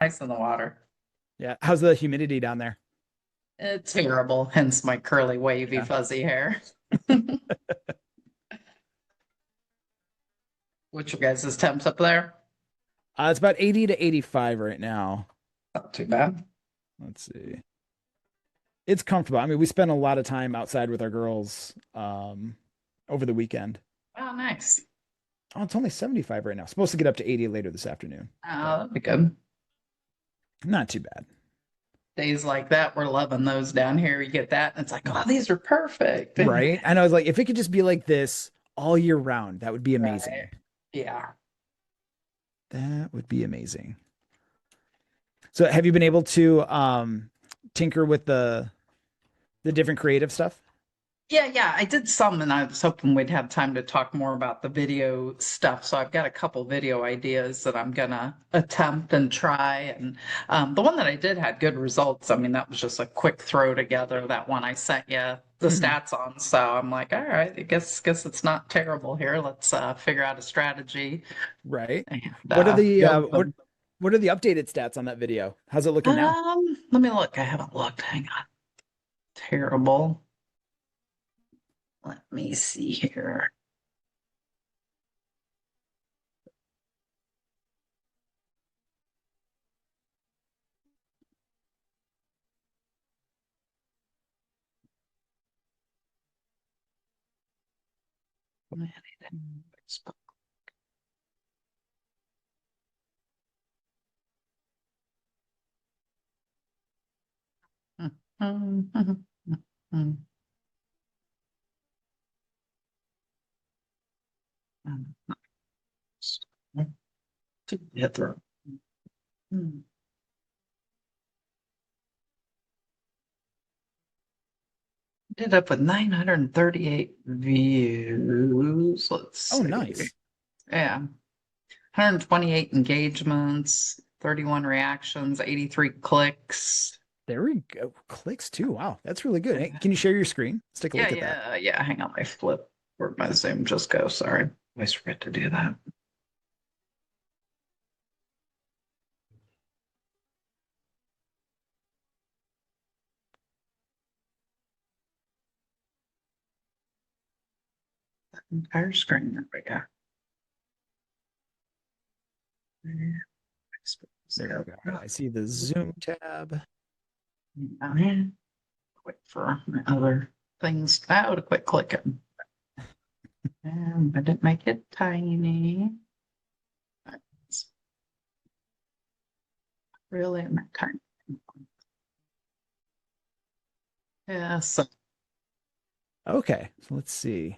Ice in the water. Yeah. How's the humidity down there? It's terrible, hence my curly, wavy, Yeah. fuzzy hair. What's your guys' temps up there? It's about 80 to 85 right now. Not too bad. Let's see. It's comfortable. I mean, we spent a lot of time outside with our girls over the weekend. Oh, nice. Oh, it's only 75 right now. Supposed to get up to 80 later this afternoon, Oh, but that'd be good. not too bad. Days like that, we're loving those down here. You get that, and it's like, oh, these are perfect. Right? And I was like, if it could just be like this all year round, that would be Right. amazing. Yeah. That would be amazing. So have you been able to tinker with the different creative stuff? Yeah, I did some, and I was hoping we'd have time to talk more about the video stuff. So I've got a couple video ideas that I'm gonna attempt and try. And the one that I did had good results. I mean, that was just a quick throw together. That one I sent you the Mhm. stats on. So I'm like, all right, I guess it's not terrible here. Let's figure out a strategy Right. and What are the go with them. what are the updated stats on that video? How's it looking now? Let me look. I haven't looked. Hang on. Terrible. Let me see here. Hit through. Ended up with 938 views. Let's Oh, see. nice. Yeah. 128 engagements, 31 reactions, 83 clicks. There we go. Clicks too. Wow, that's really good. Hey, can you share your screen? Let's take a look at that. Yeah. Hang on, my flip. Where'd my Zoom just go? Sorry. I always forget to do that. Entire screen. There we go. There we go. All right, I see the Zoom tab. Wait for my other things now to quit clicking. And I didn't make it tiny. It's really not tiny. Yeah, so Okay, so let's see.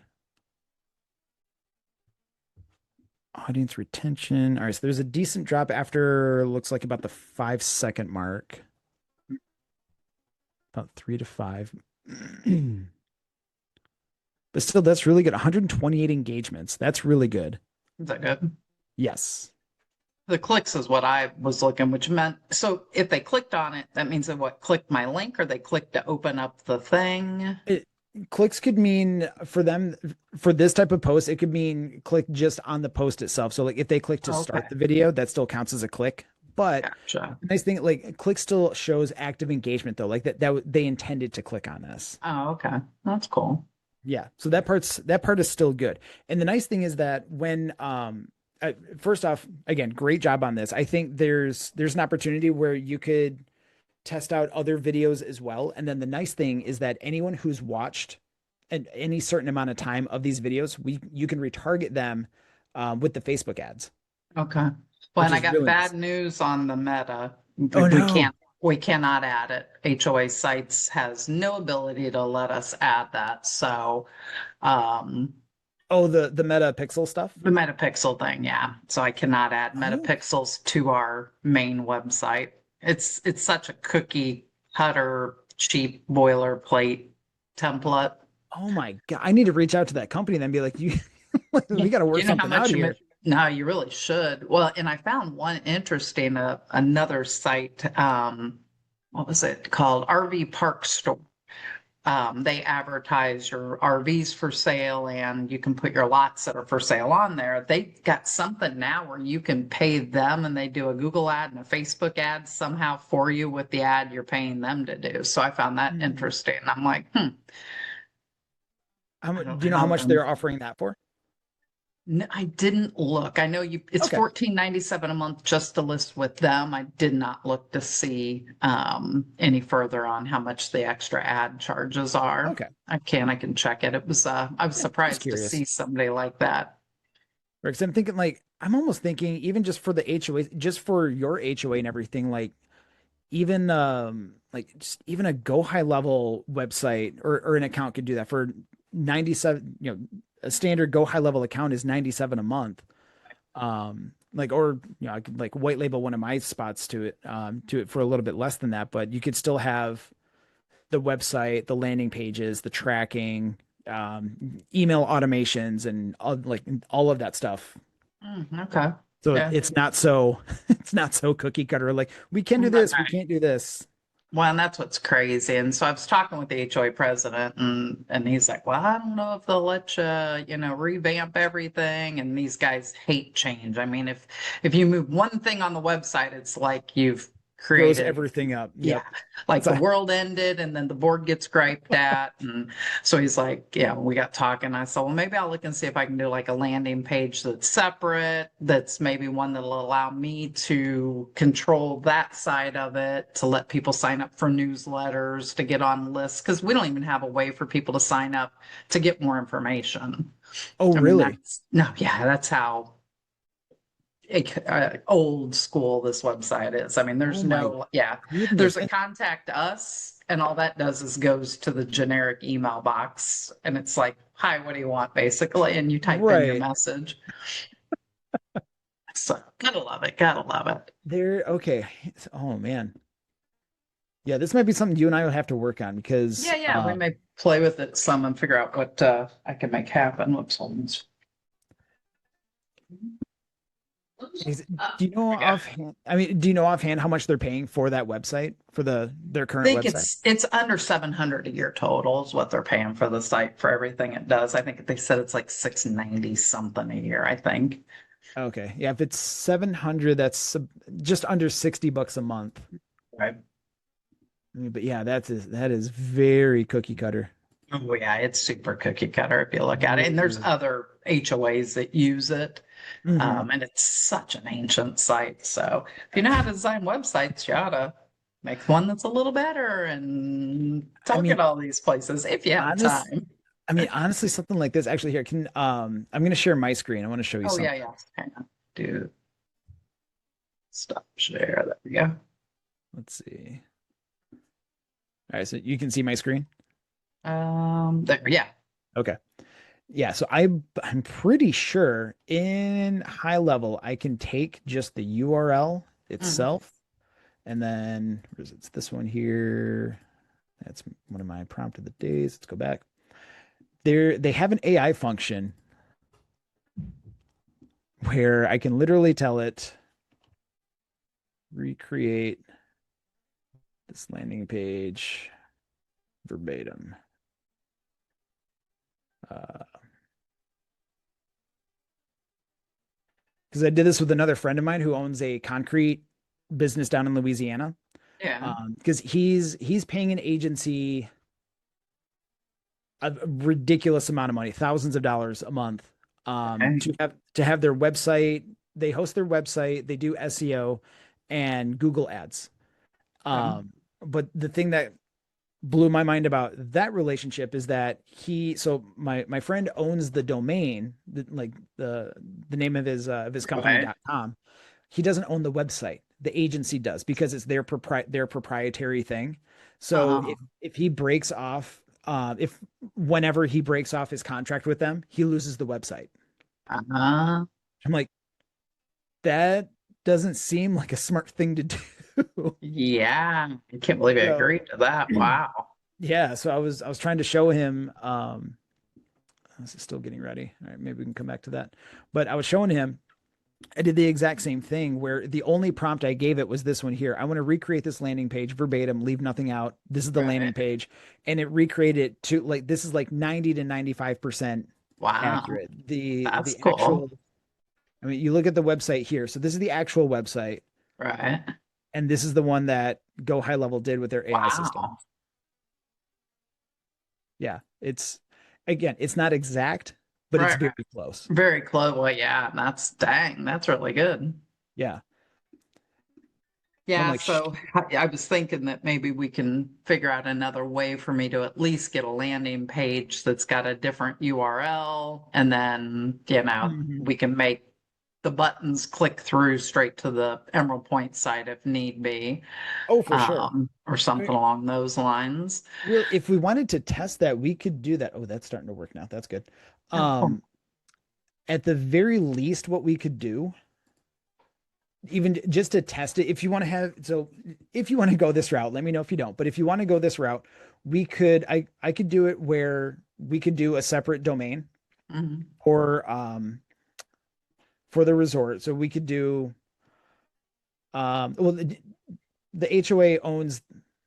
Audience retention. All right, so there's a decent drop after looks like about the 5 second mark. About 3 to 5. But still, that's really good. 128 engagements. That's really good. is that good? Yes. The clicks is what I was looking, which meant so if they clicked on it, that means they what clicked my link or they clicked to open up the thing. It, clicks could mean for them for this type of post, it could mean click just on the post itself. So like if they click to Okay, start the video, that still counts as a click. But gotcha. the nice thing, like click still shows active engagement though, like that they intended to click on this. Oh, okay. That's cool. Yeah. So that part is still good. And the nice thing is that when first off, again, great job on this. I think there's an opportunity where you could test out other videos as well. And then the nice thing is that anyone who's watched any certain amount of time of these videos, you can retarget them with the Facebook ads, Okay. Well, which and I is got really nice. bad news on the Meta. Oh We no. can't, we cannot add it. HOA Sites has no ability to let us add that. So, um, Oh, the Meta Pixel stuff. the Metapixel thing, yeah. So I cannot add Oh, Metapixels to our main website. It's such a cookie cutter, cheap boilerplate template. oh my God. I need to reach out to that company and then be like, you Yeah. we got to work You know how something out much here. no, you really should. Well, and I found one interesting, another site, what was it called? RV Park Store. they advertise your RVs for sale and you can put your lots that are for sale on there. They've got something now where you can pay them and they do a Google ad and a Facebook ad somehow for you with the ad you're paying them to do. So I found that Hmm. interesting. I'm like, I don't Do you know how know. much they're offering that for? I didn't look. I know it's Okay. 14.97 a month just to list with them. I did not look to see any further on how much the extra ad charges are. Okay. I can check it. It was I was Yeah, just surprised to curious. see somebody like that. Because I'm thinking like I'm almost thinking even just for the HOA, just for your HOA and everything, like just even a go high level website or an account could do that for 97, a standard go high level account is 97 a month. Like or I could like white label one of my spots to it for a little bit less than that, but you could still have the website, the landing pages, the tracking, email automations, and all of that stuff. Okay. So Yeah. it's not so it's not so cookie cutter. Like we can do this, we Right. can't do this. Well, and that's what's crazy. And so I was talking with the HOA president, and he's like, "Well, I don't know if they'll let you, revamp everything." And these guys hate change. I mean, if you move one thing on the website, it's like you've Throws created, everything up. yeah, Yep. like the So, world ended, and then the board gets griped at. And so he's like, "Yeah." We got talking. I said, "Well, maybe I'll look and see if I can do like a landing page that's separate. That's maybe one that'll allow me to control that side of it, to let people sign up for newsletters, to get on lists, because we don't even have a way for people to sign up to get more information." oh I mean, really? that's no, yeah, that's how old school this website is. I mean, Oh my yeah, goodness. there's a contact us, and all that does is goes to the generic email box, and it's like, "Hi, what do you want?" basically, and you type in your Right. message. So gotta love it, gotta love it. There, okay. Oh man. Yeah, this might be something you and I will have to work on because Yeah, yeah, we may play with it some and figure out what I can make happen. Whoops, hold on. do you know Yeah. offhand, I mean, do you know offhand how much they're paying for that website, for their I current think website? it's under 700 a year total is what they're paying for the site for everything it does. I think they said it's like 690 something a year, I think. Okay. Yeah, if it's 700, that's just under $60 a month. Right. I mean, but yeah, that is very cookie cutter. Oh yeah, it's super cookie cutter if you look at it. And there's Very. other HOAs that use it. Hmm. And it's such an ancient site. So if you know how to design websites, you ought to make one that's a little better and I target mean, all these places if you have honest, time. honestly, something like this actually here can I'm gonna share my screen. I want to show you Oh yeah, something. yeah. Hang on. Do stop share. There we go. Let's see. All right, so you can see my screen. There, yeah. Okay. Yeah, so I'm pretty sure in high level I can take just the URL Mhm. itself and then where is it? It's this one here. That's one of my prompt of the days. Let's go back. They have an AI function where I can literally tell it recreate this landing page verbatim. Because I did this with another friend of mine who owns a concrete business down in Louisiana. Yeah. Because he's paying an agency a ridiculous amount of money, thousands of dollars a month, Okay. to have their website. They host their website, they do SEO and Google ads. Um, but the thing that blew my mind about that relationship is that my friend owns the domain, the name of his Okay. company.com. He doesn't own the website. The agency does because it's their proprietary thing. So Uh-huh. if he breaks off if whenever he breaks off his contract with them, he loses the website. Uh-huh. I'm like, that doesn't seem like a smart thing to do. Yeah. I can't believe I So agreed to that. Wow. yeah, so I was trying to show him this is still getting ready. All right, maybe we can come back to that. But I was showing him I did the exact same thing where the only prompt I gave it was this one here. I want to recreate this landing page verbatim, leave nothing out. This is the Right. landing page. And it recreated it to like this is like 90 to 95% Wow. accurate. The That's the cool. actual I mean, you look at the website here. So this is the actual website, Right. and this is the one that Go High Level did with their AI system. Wow. Yeah, it's again, it's not exact, but it's Right. very close. Very close. Well, yeah, that's dang, that's really good. Yeah. I'm Yeah, like, so I was thinking that maybe we can figure out another way for me to at least get a landing page that's got a different URL, and then, mhm. we can make the buttons click through straight to the Emerald Point site if need be, Oh, for sure. or I mean, something along those lines. well, if we wanted to test that, we could do that. Oh, that's starting to work now. That's good. Oh, cool. Um, at the very least, what we could do, even just to test it, if you want to have, so if you want to go this route, let me know if you don't. But if you want to go this route, I could do it where we could do a separate domain Mhm. or for the resort. So we could do well, the HOA owns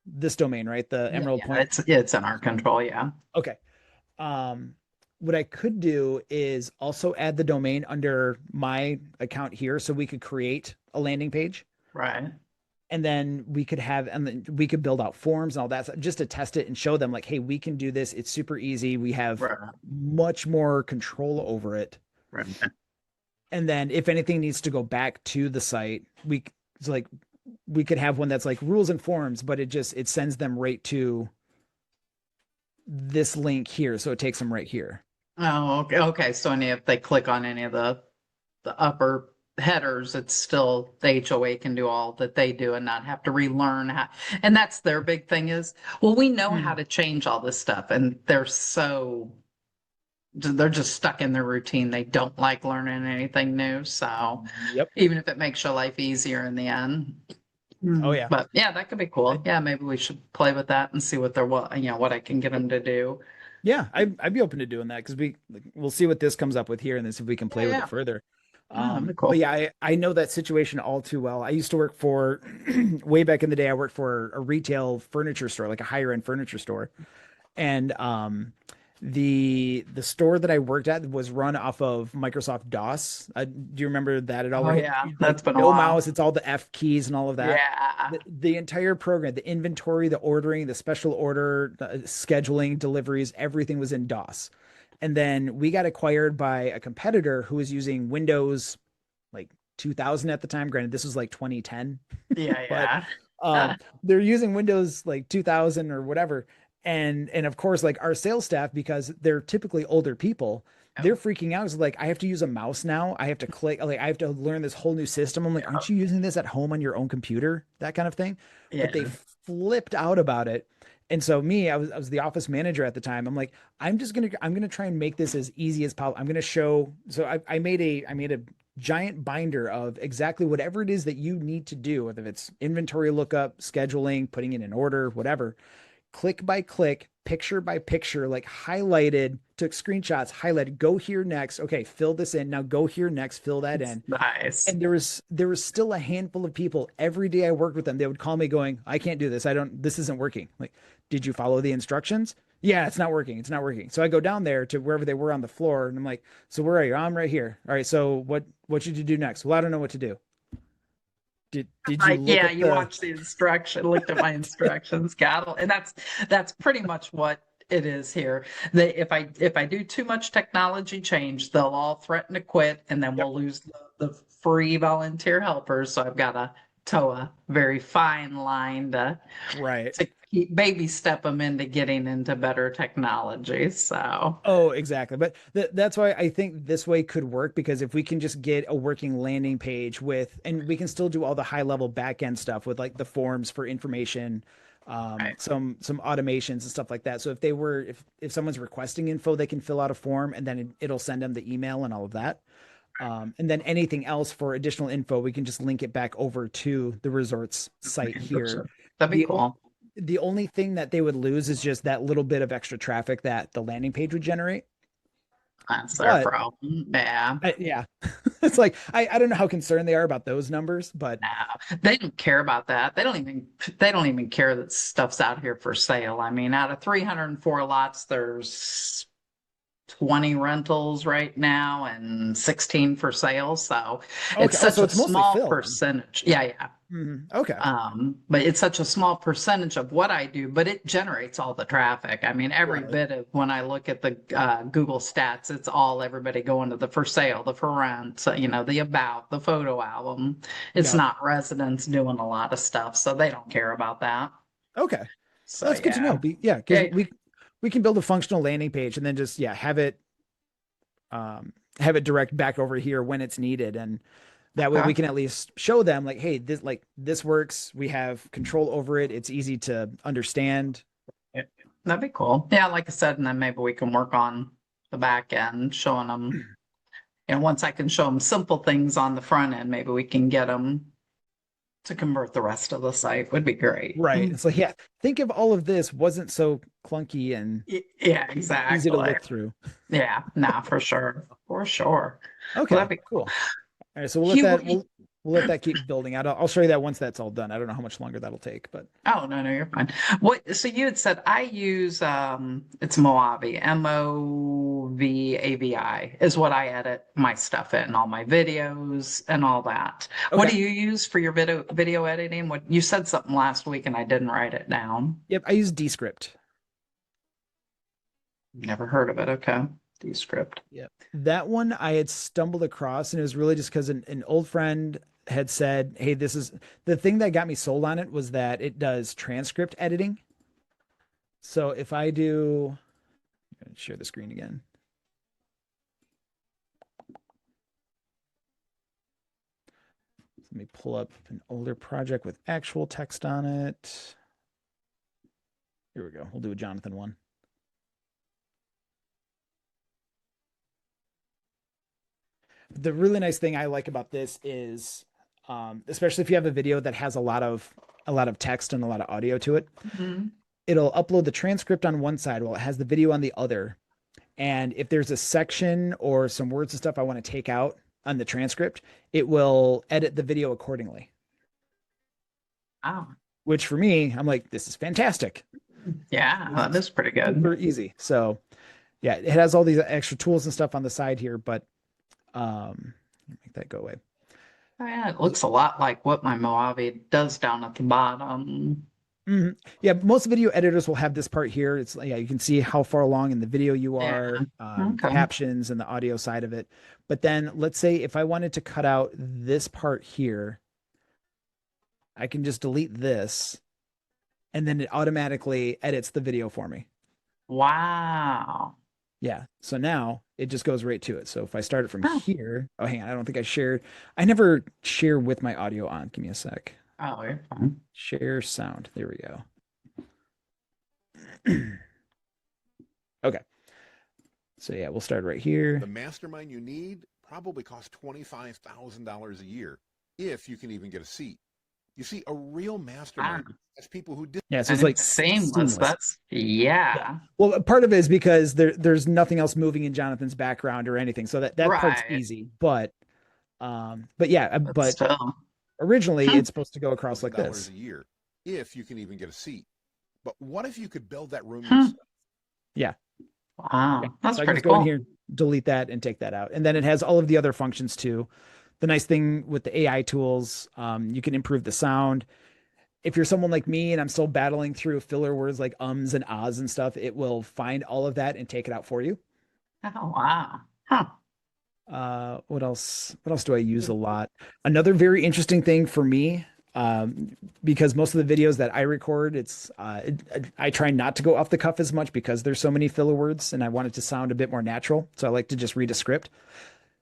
this domain, right? The Yeah, Emerald yeah, Point. it's in our control, yeah. Okay. Um, what I could do is also add the domain under my account here so we could create a landing page Right. and then we could have and then we could build out forms and all that just to test it and show them like, hey, we can do this. It's super easy. We have Right. much more control over it. Right. And then if anything needs to go back to the site, it's like we could have one that's like rules and forms, but it sends them right to this link here. So it takes them right here. Oh, okay. Okay. So if they click on any of the upper headers, it's still the HOA can do all that they do and not have to relearn how. And that's their big thing is, well, we know how Mm. to change all this stuff, and they're just stuck in their routine. They don't like learning anything new. So Yep. even if it makes your life easier in the end. Oh yeah. But yeah, that could be I, cool. Yeah, maybe we should play with that and see what I can get them to do. yeah, I'd be open to doing that because we'll see what this comes up with here and then see if we can Yeah, play with it yeah. further. Oh, that'd be But cool. yeah, I know that situation all too well. I used to work for way back in the day. I worked for a retail furniture store, like a higher end furniture store, and the store that I worked at was run off of Microsoft DOS. Do you remember that at all? Oh Where yeah, like that's been a no while. mouse, it's all the F keys and all of that. Yeah. The entire program, the inventory, the ordering, the special order, the scheduling, deliveries, everything was in DOS. And then we got acquired by a competitor who was using Windows like 2000 at the time. Granted, this was like 2010, Yeah, but yeah. um, they're using Windows like 2000 or whatever. And of course, like our sales staff, because they're typically older people, they're Oh, freaking out. It's like I have to use a mouse now. I have to click, like I have to learn this whole new system. I'm like, yeah. aren't you using this at home on your own computer? That kind of thing. But they Yeah. flipped out about it. And so I was the office manager at the time. I'm like, I'm gonna try and make this as easy as possible. I'm gonna show. So I made a giant binder of exactly whatever it is that you need to do, whether it's inventory lookup, scheduling, putting in an order, whatever, click by click, picture by picture, like highlighted, took screenshots, highlighted, go here next. Okay, fill this in. Now go here next, fill that It's in. nice. And there was still a handful of people every day I worked with them. They would call me going, I can't do this. This isn't working. Like, did you follow the instructions? Yeah, it's not working. It's not working. So I go down there to wherever they were on the floor and I'm like, so where are you? I'm right here. All right. So what should you do next? Well, I don't know what to do. Did you Like, look yeah, at you the watch the instruction, looked at my instructions, got it. And that's pretty much what it is here. If I do too much technology change, they'll all threaten to quit, and then Yep. we'll lose the free volunteer helpers. So I've got to toe a very fine line Right. to keep baby step them into getting into better technology. So Oh, exactly. But that's why I think this way could work because if we can just get a working landing page with, and we can still do all the high level back end stuff with like the forms for information, right. some automations and stuff like that. So if someone's requesting info, they can fill out a form and then it'll send them the email and all of that. And then anything else for additional info, we can just link it back over to the resort's site here. That'd be The cool. the only thing that they would lose is just that little bit of extra traffic that the landing page would generate. That's their But problem. Yeah. yeah, it's like I don't know how concerned they are about those numbers, but No, they don't care about that. They don't even care that stuff's out here for sale. I mean, out of 304 lots, there's 20 rentals right now and 16 for sale. So it's okay. Oh, such so a it's mostly small fill then. percentage. Yeah, yeah. Okay. But it's such a small percentage of what I do, but it generates all the traffic. I mean, every Right. bit of when I look at the Google stats, it's all everybody going to the for sale, the for rent, the about, the photo album. It's Yep. not residents doing a lot of stuff, so they don't care about that. Okay. So Well, that's good to know. yeah, Yeah, because yeah, we can build a functional landing page and then just yeah have it direct back over here when it's needed, and that way we okay. can at least show them like, hey, this works. We have control over it. It's easy to understand. Yeah, that'd be cool. Yeah, like I said, and then maybe we can work on the back end, showing them. And once I can show them simple things on the front end, maybe we can get them to convert the rest of the site. Would be great. Right. It's like, yeah, think if all of this wasn't so clunky and Yeah, easy to exactly. look through. Yeah, nah, for sure. For sure. Well, that'd Okay, be cool. cool. All right, so we'll let You, that we'll let that keep building out. I'll show you that once that's all done. I don't know how much longer that'll take, but oh, no, no, you're fine. So you had said I use it's Moavi, Movavi is what I edit my stuff in, all my videos and all that. What okay. do you use for your video editing? What you said something last week and I didn't write it down. Yep, I use Descript. Never heard of it. Okay. Descript. Yep. That one I had stumbled across, and it was really just because an old friend had said, "Hey, this is the thing that got me sold on it was that it does transcript editing. So if I do, I'm gonna share the screen again. Let me pull up an older project with actual text on it. Here we go. We'll do a Jonathan one. The really nice thing I like about this is, especially if you have a video that has a lot of text and a lot of audio to it, Mhm. it'll upload the transcript on one side while it has the video on the other. And if there's a section or some words and stuff I want to take out on the transcript, it will edit the video accordingly. Oh, Which for me, I'm like, this is fantastic. yeah, This that is is pretty good. super easy. So yeah, it has all these extra tools and stuff on the side here, but make that go away. Oh, yeah, it looks a lot like what my Mojave does down at the bottom. Mhm. Yeah, most video editors will have this part here. It's yeah, you can see how far along in the video you Yeah. are, Okay. captions and the audio side of it. But then let's say if I wanted to cut out this part here, I can just delete this and then it automatically edits the video for me. Wow. Yeah. So now it just goes right to it. So if I start it from Oh, here, oh, hang on, I don't think I shared. I never share with my audio on. Give me a sec. oh, you're fine. Share sound. There we go. Okay. So yeah, we'll start right The here. mastermind you need probably costs $25,000 a year, if you can even get a seat. You see, a real Wow. mastermind has people who did. Yeah, so And it's like it's seamless. seamless. That's, Yeah. yeah. Well, part of it is because there's nothing else moving in Jonathan's background or anything. So that part's Right. easy. But yeah, But but still. originally Hmm. it's supposed to go across like $1,000 this. a year, if you can even get a seat. But what if you could build that room Hmm. yourself? Yeah. Yeah. Wow. That's So I can pretty just go in cool. here, delete that, and take that out. And then it has all of the other functions too. The nice thing with the AI tools, you can improve the sound. If you're someone like me and I'm still battling through filler words like ums and ahs and stuff, it will find all of that and take it out for you. Oh, wow. Huh. What else? What else do I use a lot? Another very interesting thing for me, because most of the videos that I record, I try not to go off the cuff as much because there's so many filler words, and I want it to sound a bit more natural. So I like to just read a script.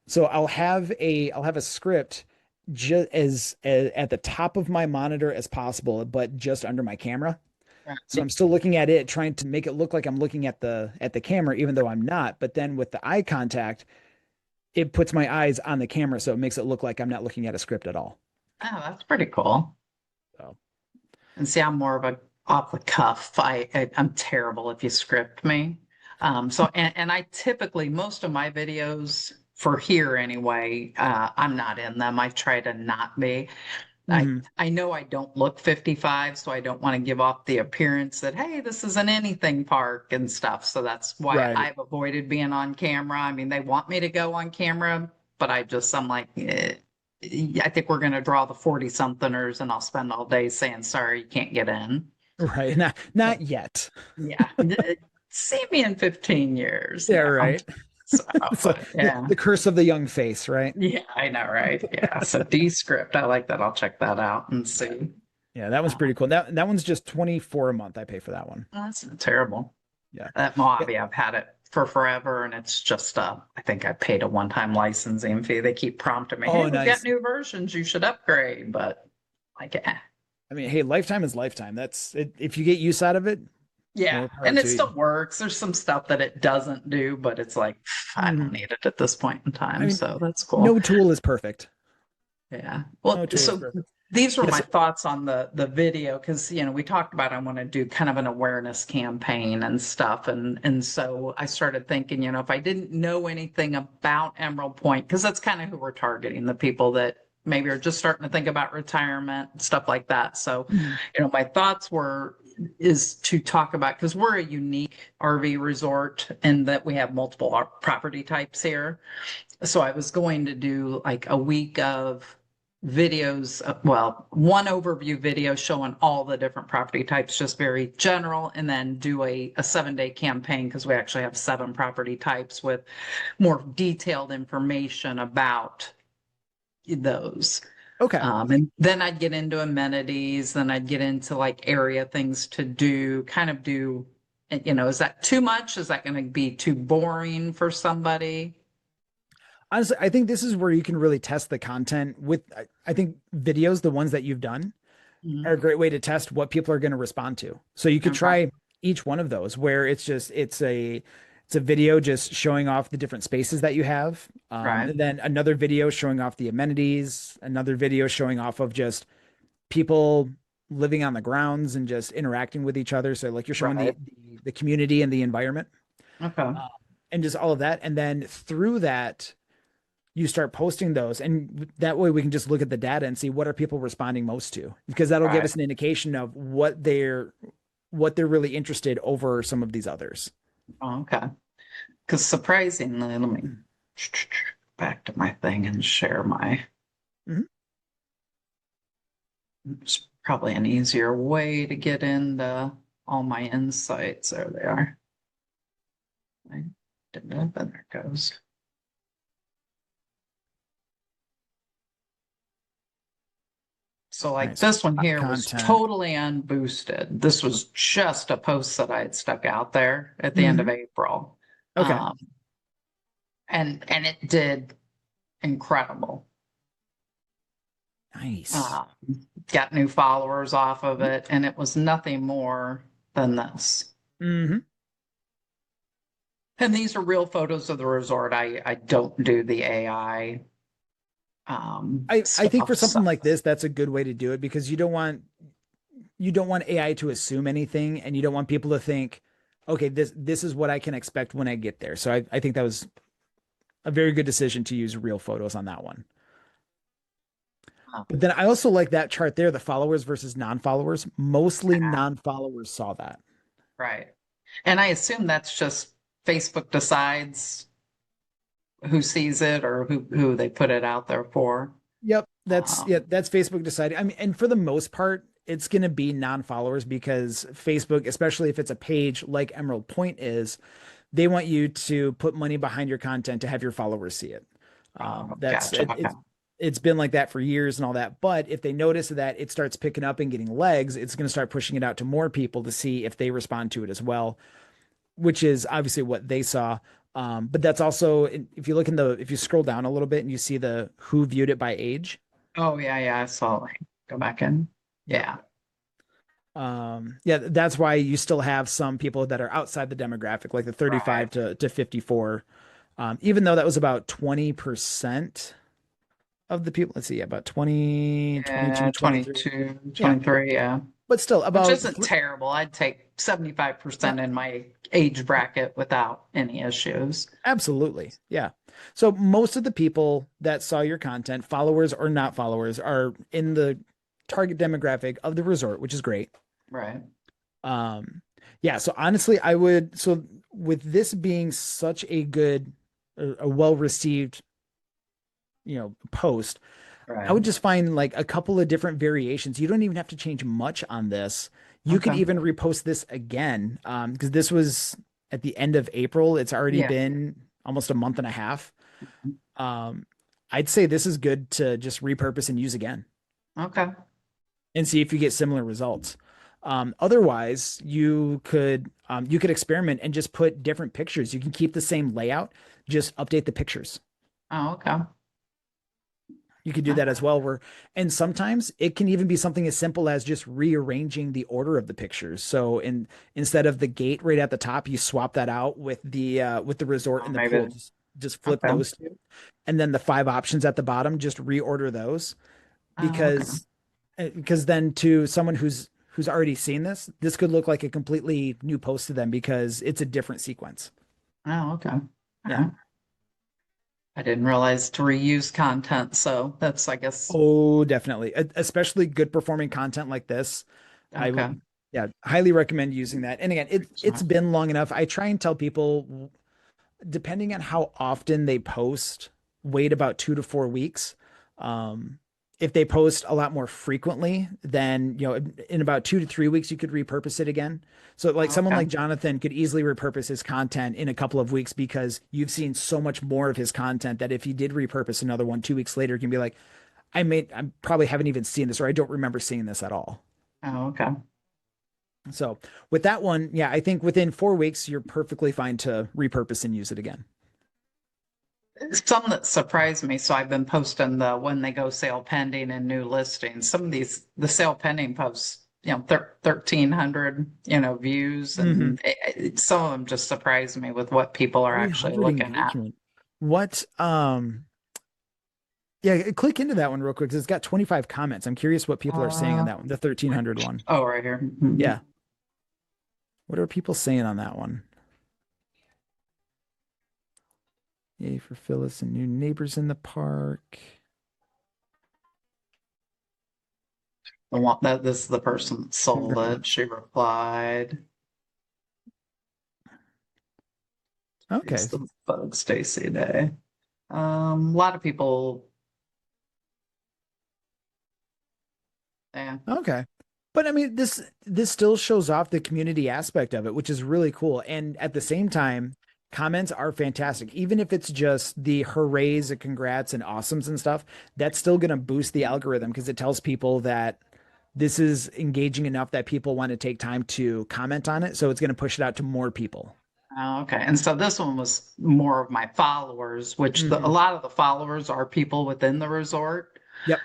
So I'll have a script just as at the top of my monitor as possible, but just under my camera. So I'm still looking at it, trying to make it look like I'm looking at the camera, even though I'm not. But then with the eye contact, it puts my eyes on the camera, so it makes it look like I'm not looking at a script at all. Oh, that's pretty cool. So And see, I'm more of a off the cuff. I'm terrible if you script me. So, and I typically, most of my videos for here anyway, I'm not in them. I try to not be. I Hmm. I know I don't look 55, so I don't want to give off the appearance that, hey, this is an anything park and stuff. So that's why Right. I've avoided being on camera. I mean, they want me to go on camera, but I'm like, I think we're going to draw the 40 somethingers and I'll spend all day saying, sorry, you can't get in. Right. Not yet. Yeah. See me in 15 years. Yeah, No. right. So, So but the, yeah. the curse of the young face, right? Yeah, I know, right? Yeah. So Descript, I like that. I'll check that out and Yeah. see. Yeah, that one's Uh, pretty cool. That one's just 24 a month. I pay for that one. that's not terrible. Yeah. That Yeah. Mojave, I've had it for forever, and it's just I think I paid a one-time licensing fee. They keep prompting me, hey, Oh, we've got nice. new versions, you should upgrade. But like, I mean, hey, lifetime is lifetime. That's it. If you get use out of it, yeah. more power And it to you. still works. There's some stuff that it doesn't do, but it's like, I don't Mhm. need it at this point in I time. mean, So that's cool. no tool is perfect. Yeah. No Well, tool is so perfect. these were my Yes. thoughts on the video because we talked about I want to do kind of an awareness campaign and stuff, and so I started thinking, if I didn't know anything about Emerald Point, because that's kind of who we're targeting, the people that maybe are just starting to think about retirement, stuff like that. So, Mhm. my thoughts were is to talk about because we're a unique RV resort in that we have multiple property types here. So I was going to do like a week of videos, well, one overview video showing all the different property types, just very general, and then do a 7-day campaign because we actually have 7 property types with more detailed information about those. Okay. And then I'd get into amenities, then I'd get into like area things to do, kind of do, is that too much? Is that going to be too boring for somebody? Honestly, I think this is where you can really test the content with, I think videos, the ones that you've done, are Mhm. a great way to test what people are going to respond to. So you could Okay. try each one of those where it's a video just showing off the different spaces that you have. Right. And then another video showing off the amenities, another video showing off of just people living on the grounds and just interacting with each other. So like you're showing Right. the community and the environment, Okay. um, and just all of that. And then through that, you start posting those, and that way we can just look at the data and see what are people responding most to, because that'll give Right. us an indication of what they're really interested over some of these others. Oh, okay. Because surprisingly, let me back to my thing and share my. Mhm. It's probably an easier way to get into all my insights. There they are. I did that, but there it goes. So All like right, so this one here was content. totally unboosted. This was just a post that I had stuck out there at the end of Mhm. April. Okay, Um, and it did incredible. nice. Um, got new followers off of it, and it was nothing more than this. Hmm. And these are real photos of the resort. I don't do the AI I think for stuff. So something like this, that's a good way to do it, because you don't want AI to assume anything, and you don't want people to think, okay, this is what I can expect when I get there. So I think that was a very good decision to use real photos on that one. uh, But then I also like that chart there, the followers versus non-followers. Mostly non-followers saw that. right. And I assume that's just Facebook decides who sees it or who they put it out there for. Yep, that's Um, Facebook deciding. I mean, and for the most part, it's going to be non-followers, because Facebook, especially if it's a page like Emerald Point is, they want you to put money behind your content to have your followers see it. That's gotcha. it, Okay. it's been like that for years and all that. But if they notice that it starts picking up and getting legs, it's going to start pushing it out to more people to see if they respond to it as well, which is obviously what they saw. But that's also, if you look if you scroll down a little bit and you see the who viewed it by age. Oh yeah, yeah. I saw. Like, go back in. Yep. Yeah. Yeah, that's why you still have some people that are outside the demographic, like the Right. 35 to 54. Even though that was about 20% of the people. Let's see, about 20, Yeah. 22, 23. 22, Yeah. 23. Yeah. but still which about isn't terrible. I'd take 75% in my age bracket without any issues. absolutely. Yeah. So most of the people that saw your content, followers or not followers, are in the target demographic of the resort, which is great. Right. Um, yeah, so honestly, I would, so with this being such a good, a well-received, post, I Right. would just find like a couple of different variations. You don't even have to change much on this. You could Okay. even repost this again, because this was at the end of April. It's already Yeah. been almost a month and a half. Um, I'd say this is good to just repurpose and use again Okay. and see if you get similar results. Otherwise, you could experiment and just put different pictures. You can keep the same layout, just update the pictures. Oh, okay. You could do that as well. And sometimes it can even be something as simple as just rearranging the order of the pictures. So instead of the gate right at the top, you swap that out with the resort Oh, and the maybe. pool. Just flip Okay. those two, and then the five options at the bottom, just reorder those Oh, okay. because then to someone who's already seen this could look like a completely new post to them because it's a different sequence. Oh, okay. All Yeah. right. I didn't realize to reuse content, so that's, I guess, Oh, definitely. Especially good performing content like this. I okay. would, yeah, highly recommend using that. And again, it's Sorry. been long enough. I try and tell people, depending on how often they post, wait about 2 to 4 weeks. Um, if they post a lot more frequently, then in about 2 to 3 weeks you could repurpose it again. So like Oh, someone okay. like Jonathan could easily repurpose his content in a couple of weeks because you've seen so much more of his content that if he did repurpose another one 2 weeks later, he can be like, I probably haven't even seen this, or I don't remember seeing this at all. Oh, okay. So with that one, yeah, I think within 4 weeks, you're perfectly fine to repurpose and use it again. Some that surprised me. So I've been posting the when they go sale pending and new listings. Some of these, the sale pending posts, 1,300, views, Mm-hmm. and some of them just surprised me with what people are actually 300 looking at. engagement. What, yeah, click into that one real quick because it's got 25 comments. I'm curious what people are saying on Uh, that one, the 1300 one. oh, right here. Mhm. Yeah. What are people saying on that one? Yay for Phyllis and new neighbors in the park. The one that this is the person that sold Right. it. She replied. Okay. It's the Bug Stacy Day. A lot of people, yeah. Okay. But I mean, this still shows off the community aspect of it, which is really cool. And at the same time, comments are fantastic. Even if it's just the hoorays and congrats and awesomes and stuff, that's still going to boost the algorithm because it tells people that this is engaging enough that people want to take time to comment on it. So it's going to push it out to more people. Oh, okay. And so this one was more of my followers, which a Hmm. lot of the followers are people within the resort. Yep.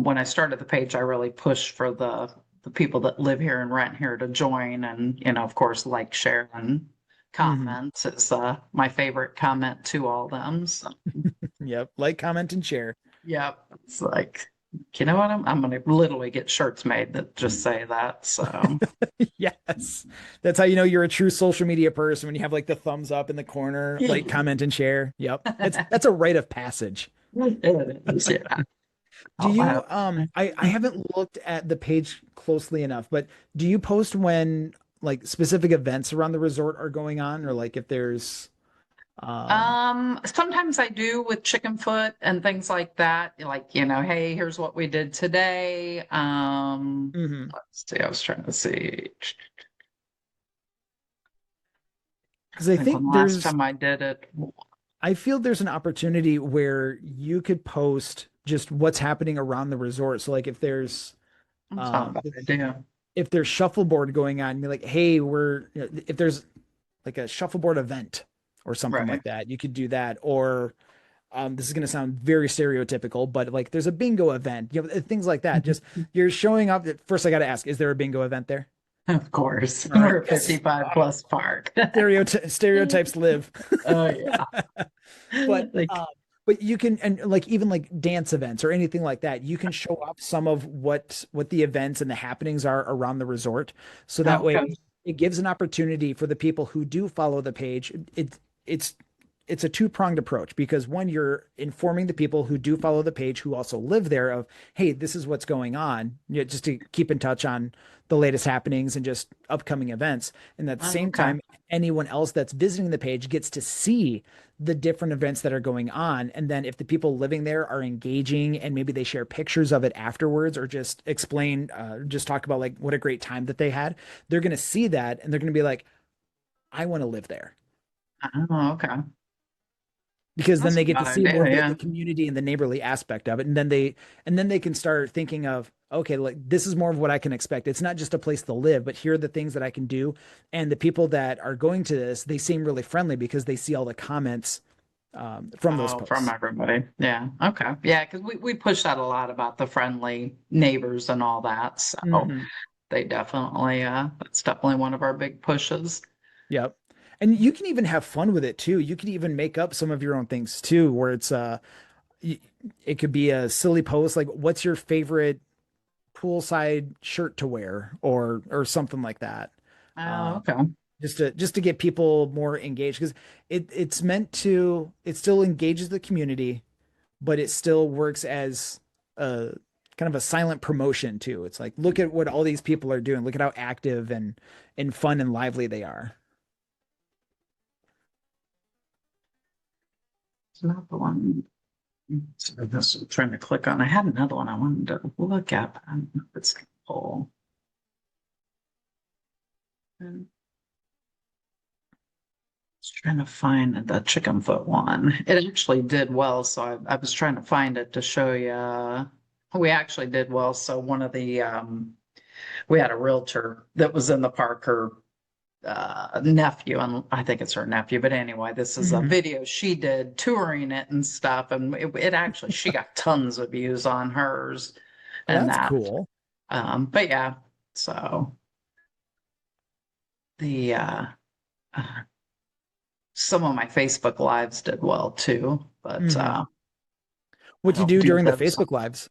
When I started the page, I really pushed for the people that live here and rent here to join, and of course, like, share, and Hmm. comments is my favorite comment to all them. So, Yep. Like, comment, and share. yeah, it's like, you know what? I'm gonna literally get shirts made that just say that. So, Yes. That's how you know you're a true social media person when you have like the thumbs up in the corner, like, yeah, comment, and share. Yep. That's a rite of passage. it is. Yeah, Do I'll you have. I haven't looked at the page closely enough, but do you post when like specific events around the resort are going on or like if there's um Sometimes I do with chicken foot and things like that. Like, hey, here's what we did today. mhm. Let's see, I was trying to see. Because I I think think when the last there's time I did it, I feel there's an opportunity where you could post just what's happening around the resort. So like if there's it's not a um bad idea. if there's shuffleboard going on, be like, hey, if there's like a shuffleboard event or something Right. like that, you could do that. Or this is going to sound very stereotypical, but like there's a bingo event, things like that. Just you're showing up. First, I got to ask, is there a bingo event there? Of course. All right. We're a Yes. 55 plus park. Stereotypes live. Oh, yeah. But Like, But you can, and like even like dance events or anything like that, you can show up some of what the events and the happenings are around the resort. So that Oh, way okay. it gives an opportunity for the people who do follow the page. It's it's a two-pronged approach because one, you're informing the people who do follow the page who also live there of, hey, this is what's going on, just to keep in touch on the latest happenings and just upcoming events. And at the Oh, same okay. time, anyone else that's visiting the page gets to see the different events that are going on. And then if the people living there are engaging and maybe they share pictures of it afterwards or just explain, just talk about like what a great time that they had, they're going to see that and they're going to be like, I want to live there. Oh, okay. Because then That's a they get good to see more idea. of the Yeah. community and the neighborly aspect of it. And then they can start thinking of, okay, like this is more of what I can expect. It's not just a place to live, but here are the things that I can do. And the people that are going to this, they seem really friendly because they see all the comments from those Oh, from posts. everybody. Yeah. Okay. Yeah, because we push that a lot about the friendly neighbors and all that. So Hmm. they definitely that's definitely one of our big pushes. Yep. And you can even have fun with it too. You can even make up some of your own things too, where y- it could be a silly post like, "What's your favorite poolside shirt to wear?" or something like that. Oh, Um, okay. just to get people more engaged because it's meant to it still engages the community, but it still works as a kind of a silent promotion too. It's like look at what all these people are doing. Look at how active and fun and lively they are. It's not the one. So this I'm trying to click on. I had another one I wanted to look at, but I don't know if it's gonna pull. And just trying to find the chicken foot one. It actually did well, so I was trying to find it to show you. We actually did well. So one of the we had a realtor that was in the park, her nephew, and I think it's her nephew, but anyway, this is a Mhm. video she did touring it and stuff, and it actually she got tons of views on hers Oh, and that's that. cool. But yeah, so the uh, some of my Facebook lives did well too, but Hmm. I What do you don't do do during the those. Facebook lives?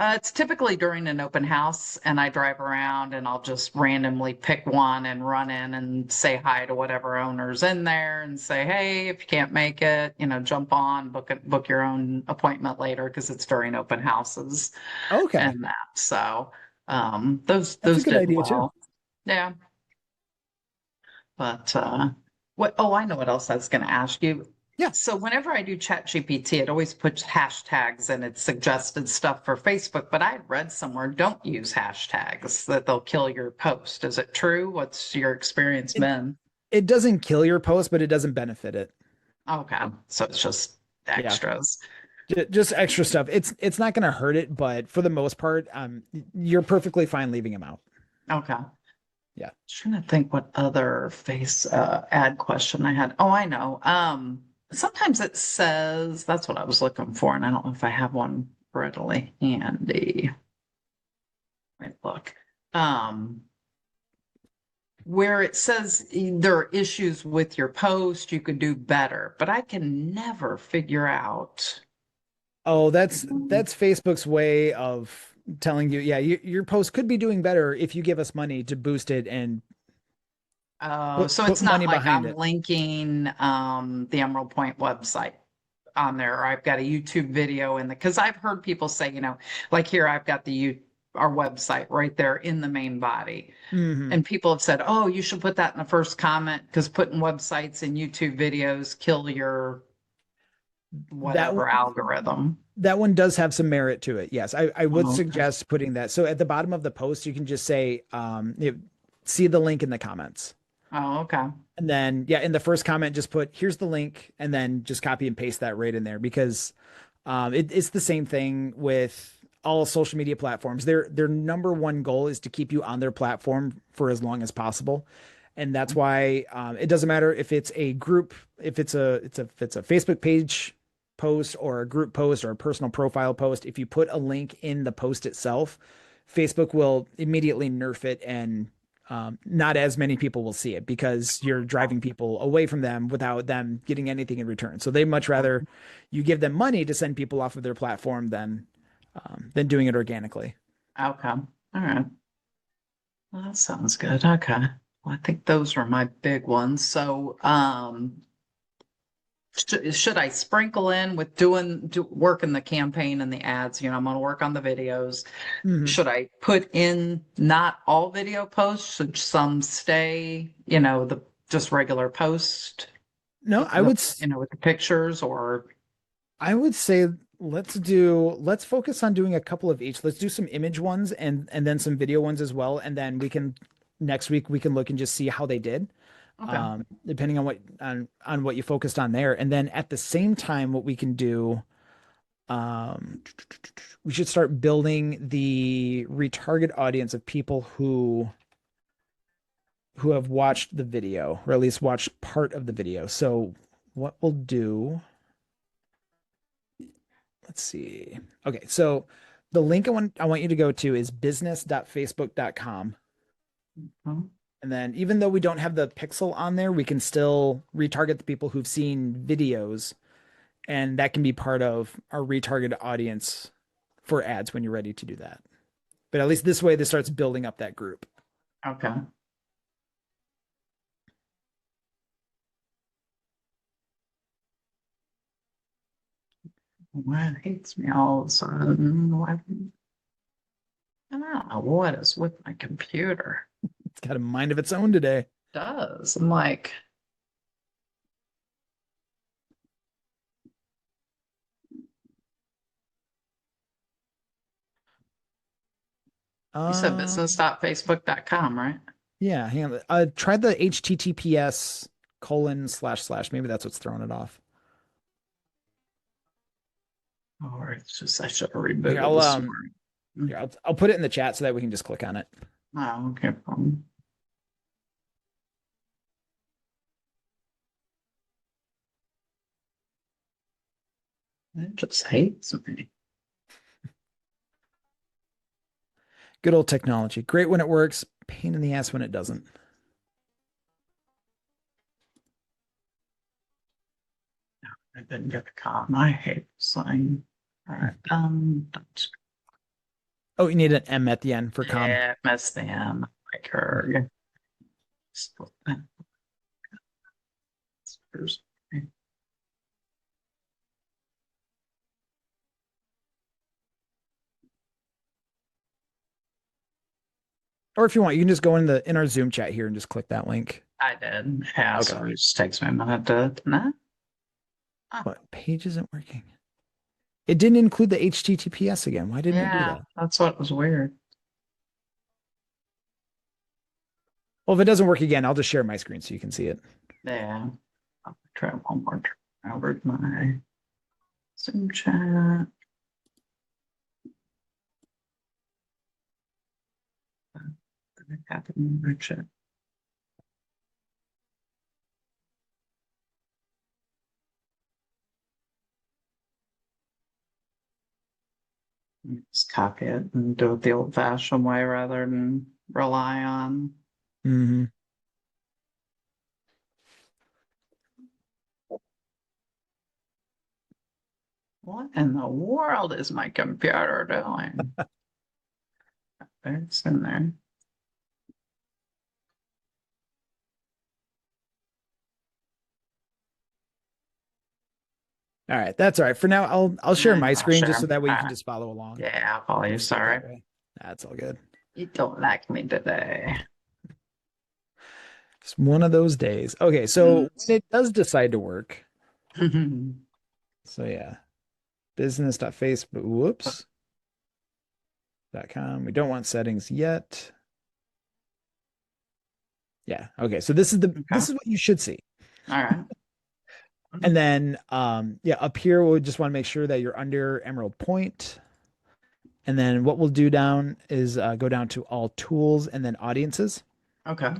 It's typically during an open house, and I drive around and I'll just randomly pick one and run in and say hi to whatever owner's in there and say, hey, if you can't make it, jump on, book your own appointment later because it's during open houses Okay, and that. So those that's a those good did idea too. well. Yeah. But what oh, I know what else I was gonna ask you. Yeah. So whenever I do Chat GPT, it always puts hashtags and it suggested stuff for Facebook, but I had read somewhere don't use hashtags that they'll kill your post. Is it true? What's your experience It been? it doesn't kill your post, but it doesn't benefit it. Okay. So it's just Yeah. extras. Just extra stuff. It's not going to hurt it, but for the most part, you're perfectly fine leaving them out. Okay. Yeah. Trying to think what other face ad question I had. Oh, I know. Sometimes it says that's what I was looking for, and I don't know if I have one readily handy. Let me look. Um, where it says there are issues with your post, you could do better, but I can never figure out. Oh, that's Facebook's way of telling you, yeah, your post could be doing better if you give us money to boost it and Oh, put so put it's not money like behind I'm it. linking the Emerald Point website on there, or I've got a YouTube video in the because I've heard people say, like here I've got our website right there in the main body. Hmm. And people have said, oh, you should put that in the first comment because putting websites and YouTube videos kill your That whatever algorithm. that one does have some merit to it. Yes, I would Oh, okay. suggest putting that. So at the bottom of the post, you can just say, see the link in the comments. Oh, okay. And then, yeah, in the first comment, just put, here's the link, and then just copy and paste that right in there because it's the same thing with all social media platforms. Their number one goal is to keep you on their platform for as long as possible. And that's why it doesn't matter if it's a group, if it's a Facebook page post or a group post or a personal profile post. If you put a link in the post itself, Facebook will immediately nerf it and not as many people will see it because you're driving people away from them without them getting anything in return. So they much rather you give them money to send people off of their platform than doing it organically. Okay. All right. Well, that sounds good. Okay. Well, I think those were my big ones. So, should I sprinkle in with working the campaign and the ads? I'm going to work on the videos. Mhm. Should I put in not all video posts? Should some stay, the just regular post No, with with the pictures or I would say let's focus on doing a couple of each. Let's do some image ones and then some video ones as well. And then we can next week we can look and just see how they did. okay. Depending on what you focused on there. And then at the same time, what we can do, um, we should start building the retarget audience of people who have watched the video, or at least watched part of the video. So what we'll do, let's see. Okay, so the link I want you to go to is business.facebook.com. Mhm. And then even though we don't have the pixel on there, we can still retarget the people who've seen videos, and that can be part of our retargeted audience for ads when you're ready to do that. But at least this way, this starts building up that group. Okay. What hates me all of a sudden? I don't know what is with my computer. It's got a mind of its own today. Does. I'm like, you said Uh, business.facebook.com, right? yeah, hang on. Try the HTTPS:// Maybe that's what's throwing it off. Or it's just I should have Here, rebooted this morning. I'll put it in the chat so that we can just click on it. Oh, okay. It just hates me. Good old technology. Great when it works, pain in the ass when it doesn't. I didn't get the com. I hate sign. All right. Oh, you need an M at the end for com. Yeah, mess them. Like her. Or if you want, you can just go in our Zoom chat here and just click that link. I did. Yeah, Okay. so it just takes me a minute to nah. What page isn't working? It didn't include the HTTPS again. Why didn't it do Yeah, that? that's what was weird. Well, if it doesn't work again, I'll just share my screen so you can see it. Yeah. I'll try one more time over to my Zoom chat. It happened in my chat. Just copy it and do it the old-fashioned way rather than rely on. Mm-hmm. What in the world is my computer doing? It's in there. All right, that's all right. For now, I'll share Yeah, my I'll screen just share. so that way All you can right. just follow along. Yeah, I'll follow you. Let's do it Sorry. that way. That's all good. You don't like me today. It's one of those days. Okay, so when it does decide to work, so yeah, business.facebook, whoops, .com. We don't want settings yet. Yeah, okay. So this is this is what you should see. All right. And then yeah, up here we just want to make sure that you're under Emerald Point. And then what we'll do down is go down to all tools and then audiences. Okay.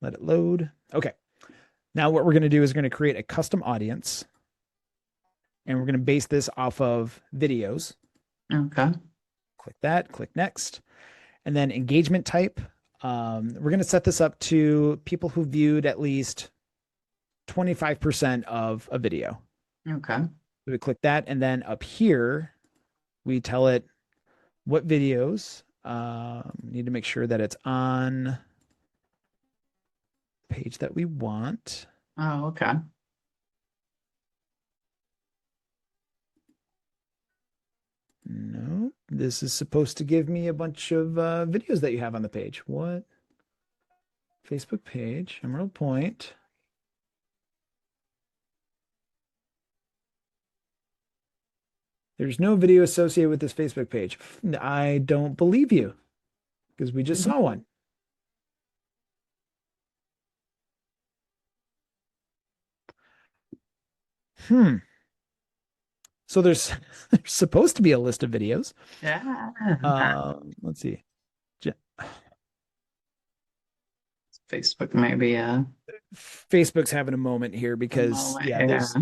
Let it load. Okay. Now what we're going to do is we're going to create a custom audience. And we're going to base this off of videos. Okay. click that, click next. And then engagement type. We're going to set this up to people who viewed at least 25% of a video. Okay. So we click that. And then up here, we tell it what videos. Need to make sure that it's on the page that we want. Oh, okay. No, this is supposed to give me a bunch of videos that you have on the page. What? Facebook page, Emerald Point. There's no video associated with this Facebook page. I don't believe you because we just saw one. Hmm. So there's there's supposed to be a list of videos. Yeah. Let's see. Facebook maybe Facebook's having a moment here because moment, yeah, yeah. there's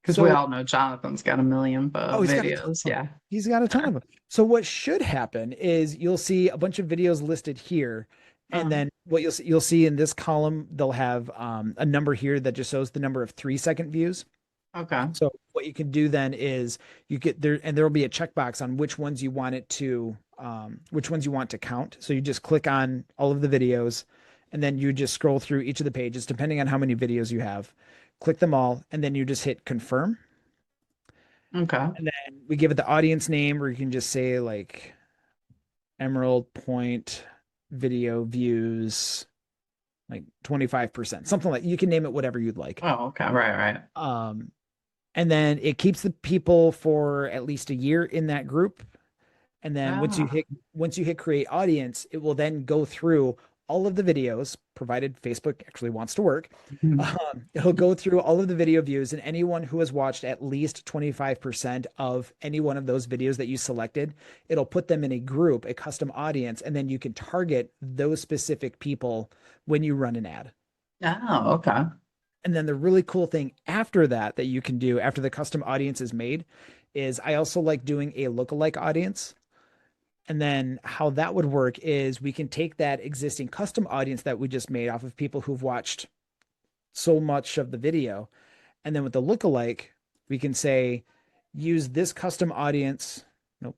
Because we so all know Jonathan's got a million oh he's got a ton videos. of them. Yeah. He's got a ton of them. So what should happen is you'll see a bunch of videos listed here, and Uh, then what you'll see in this column they'll have a number here that just shows the number of 3-second views. okay. So what you can do then is you get there, and there will be a checkbox on which ones you want which ones you want to count. So you just click on all of the videos, and then you just scroll through each of the pages, depending on how many videos you have. Click them all, and then you just hit confirm. Okay. And then we give it the audience name, or you can just say like Emerald Point video views, like 25%, something like you can name it whatever you'd like. Oh, okay. Right, right. And then it keeps the people for at least a year in that group. And then Ah. once you hit create audience, it will then go through all of the videos, provided Facebook actually wants to work. It'll go through all of the video views, and anyone who has watched at least 25% of any one of those videos that you selected, it'll put them in a group, a custom audience, and then you can target those specific people when you run an ad. Oh, okay. And then the really cool thing after that that you can do after the custom audience is made is I also like doing a lookalike audience. And then how that would work is we can take that existing custom audience that we just made off of people who've watched so much of the video. And then with the lookalike, we can say, use this custom audience. Nope.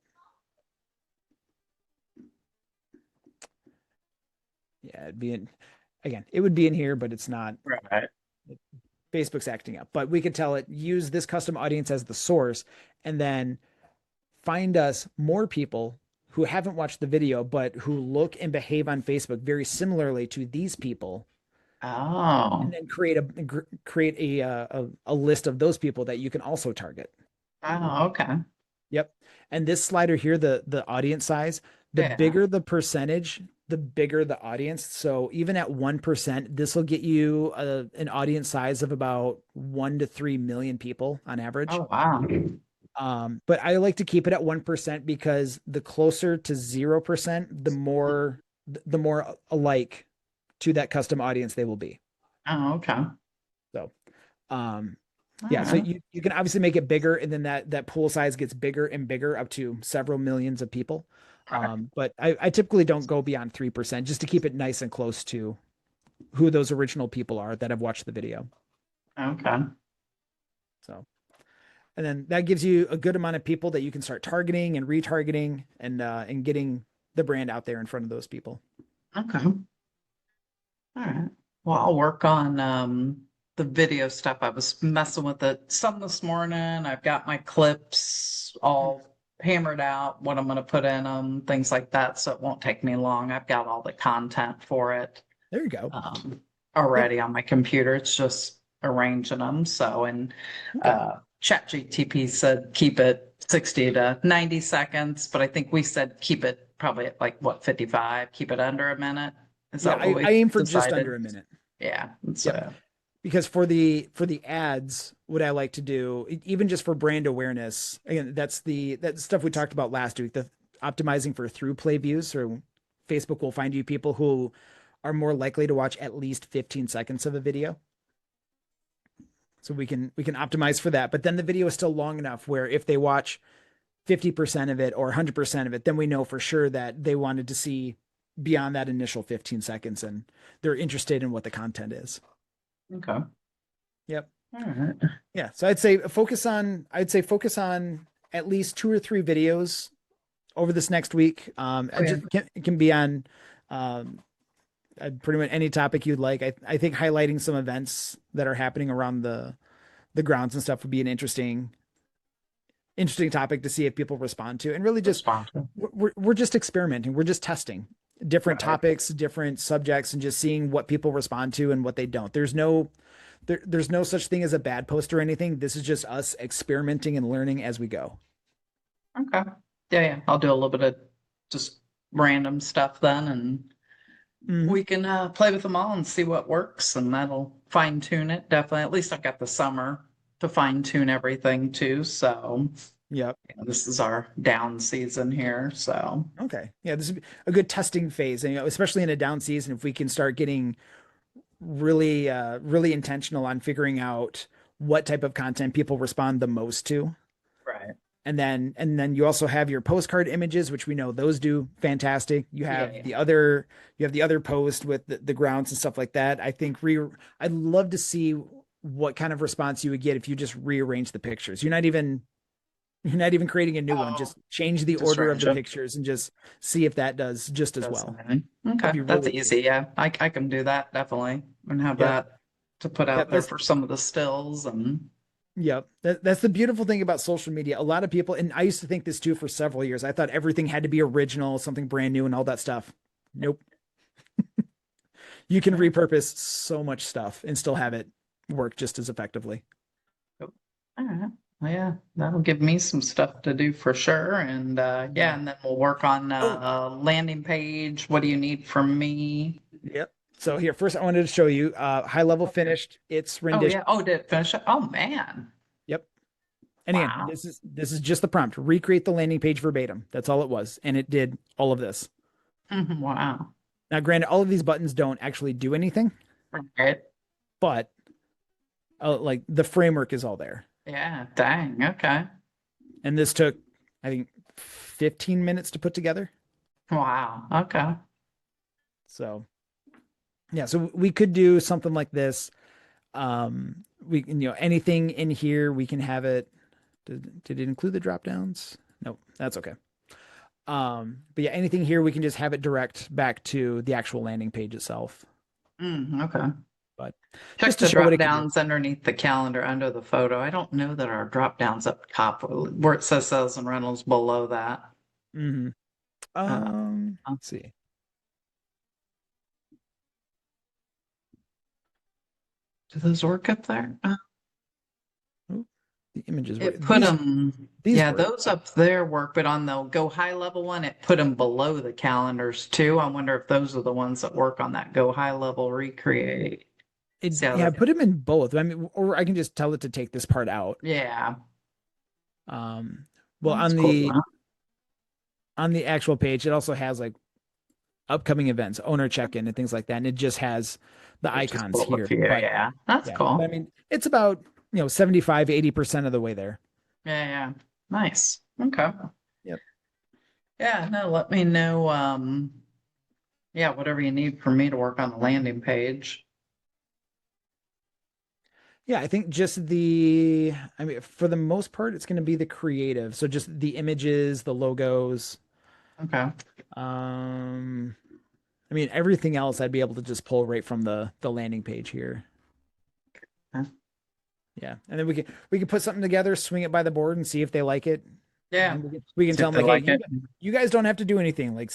Yeah, it would be in here, but it's not. Right. Facebook's acting up. But we could tell it, use this custom audience as the source, and then find us more people who haven't watched the video, but who look and behave on Facebook very similarly to these people, and Oh. then create a list of those people that you can also target. Oh, okay. Yep. And this slider here, the audience size, the Yeah. bigger the percentage, the bigger the audience. So even at 1%, this will get you an audience size of about 1 to 3 million people on average. Oh, wow. But I like to keep it at 1% because the closer to 0%, the more alike to that custom audience they will be. Oh, okay. So, All yeah, so right. you can obviously make it bigger, and then that pool size gets bigger and bigger up to several millions of people. Right. But I typically don't go beyond 3% just to keep it nice and close to who those original people are that have watched the video. Okay. So, and then that gives you a good amount of people that you can start targeting and retargeting and getting the brand out there in front of those people. Okay. All right. Well, I'll work on the video stuff. I was messing with it some this morning. I've got my clips all hammered out, what I'm going to put in them, things like that. So it won't take me long. I've got all the content for it There you go. Yep. already on my computer. It's just arranging them. So, and Okay. ChatGTP said keep it 60 to 90 seconds, but I think we said keep it probably at like what, 55, keep it under a minute. Is Yeah, that what we I aim for just decided? under a minute. Yeah. Yep. Because for the ads, what I like to do, even just for brand awareness, again, that's stuff we talked about last week, the optimizing for through play views. So Facebook will find you people who are more likely to watch at least 15 seconds of a video. So we can optimize for that. But then the video is still long enough where if they watch 50% of it or 100% of it, then we know for sure that they wanted to see beyond that initial 15 seconds and they're interested in what the content is. Okay. Yep. All right. Yeah. So I'd say focus on at least 2 or 3 videos over this next week. Oh, yeah. It can be on um, pretty much any topic you'd like. I think highlighting some events that are happening around the grounds and stuff would be an interesting topic to see if people respond to. And really just Respond to. we're just experimenting. We're just testing different Right. topics, different subjects, and just seeing what people respond to and what they don't. There's no such thing as a bad post or anything. This is just us experimenting and learning as we go. Okay. Yeah, yeah. I'll do a little bit of just random stuff then, and Mhm. we can play with them all and see what works, and that'll fine tune it. Definitely. At least I've got the summer to fine tune everything too. So Yep. this is our down season here. So Okay. Yeah, this is a good testing phase, and especially in a down season, if we can start getting really intentional on figuring out what type of content people respond the most to. right. And then you also have your postcard images, which we know those do fantastic. You Yeah, have yeah. the other post with the grounds and stuff like that. I'd love to see what kind of response you would get if you just rearrange the pictures. You're not even creating a new one. Oh, Just change the just order of range the it. pictures and just see if that does just as That's well. fine. That'd Okay, be that's really cool. easy. Yeah, I can do that definitely, and have Yep. that to put out Yep. there for some of the stills and Yep. That's the beautiful thing about social media. A lot of people, and I used to think this too for several years. I thought everything had to be original, something brand new, and all that stuff. Nope. You can yeah. repurpose so much stuff and still have it work just as effectively. All right. Well, yeah, that'll give me some stuff to do for sure. And yeah, Yeah. and then we'll work on Oh, a landing page. What do you need from me? yep. So here, first I wanted to show you high level Okay. finished. It's Oh rendition. yeah. Oh, did it finish it? Oh man. Yep. And again, Wow. this is just the prompt. Recreate the landing page verbatim. That's all it was. And it did all of this. Wow. Now, granted, all of these buttons don't actually do anything, Right. but like the framework is all there. Yeah. Dang. Okay. And this took, I think, 15 minutes to put together. Wow. Okay. So yeah, so we could do something like this. We can, anything in here, we can have it. Did it include the drop downs? No, that's okay. But yeah, anything here, we can just have it direct back to the actual landing page itself. Okay. But Check just to the show what drop it can do. downs underneath the calendar under the photo. I don't know that our drop downs up top where it says sales and rentals below that. Hmm. Uh, Let's see. do those work up there? Oh, the images work. It put them, These yeah, work. those up there work, but on the go high level one, it put them below the calendars too. I wonder if those are the ones that work on that go high level recreate. See how Yeah, that, put them in both. I mean, or I can just tell it to take this part out. yeah, Um, well, that's on cool. the actual page, it also has like upcoming events, owner check-in, and things like that, and it just has the Which is icons cool here. of you, But yeah, that's yeah, cool. but I mean, it's about 75, 80% of the way there. Yeah, yeah, nice. Okay. Yep. Yeah, no, let me know. Yeah, whatever you need for me to work on the landing page. Yeah, I think I mean, for the most part, it's going to be the creative. So just the images, the logos. Okay. Um, I mean, everything else I'd be able to just pull right from the landing page here. Huh. Yeah, and then we can put something together, swing it by the board, and see if they like it. Yeah. And we can See tell if them they like, like hey, it. you guys don't have to do anything. Like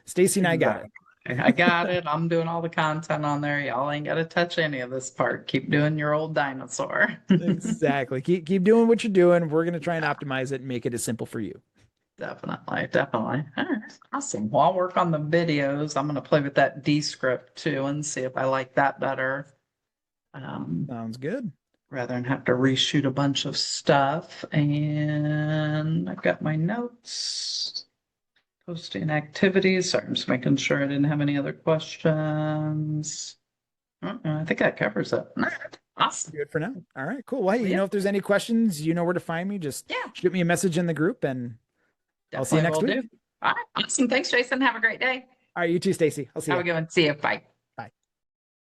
Stacy and I got it. Exactly. I got it. I'm doing all the content on there. Y'all ain't got to touch any of this part. Keep doing your old dinosaur. Exactly. Keep doing what you're doing. We're gonna try and optimize it and make it as simple for you. Definitely, definitely. All right, awesome. Well, I'll work on the videos. I'm gonna play with that Descript too and see if I like that better. Um, Sounds good. Rather than have to reshoot a bunch of stuff. And I've got my notes. Posting activities. Sorry, I'm just making sure I didn't have any other questions. I think that covers it. All right, awesome. Good for now. All right, cool. Well, hey, Well, yeah, if there's any questions, you know where to find me. Just yeah, shoot me a message in the group and I'll see you Definitely next will week. do. All right. Awesome. Thanks, Jason. Have a great day. All right, you too, Stacy. I'll see Have you. a good one. See you. Bye.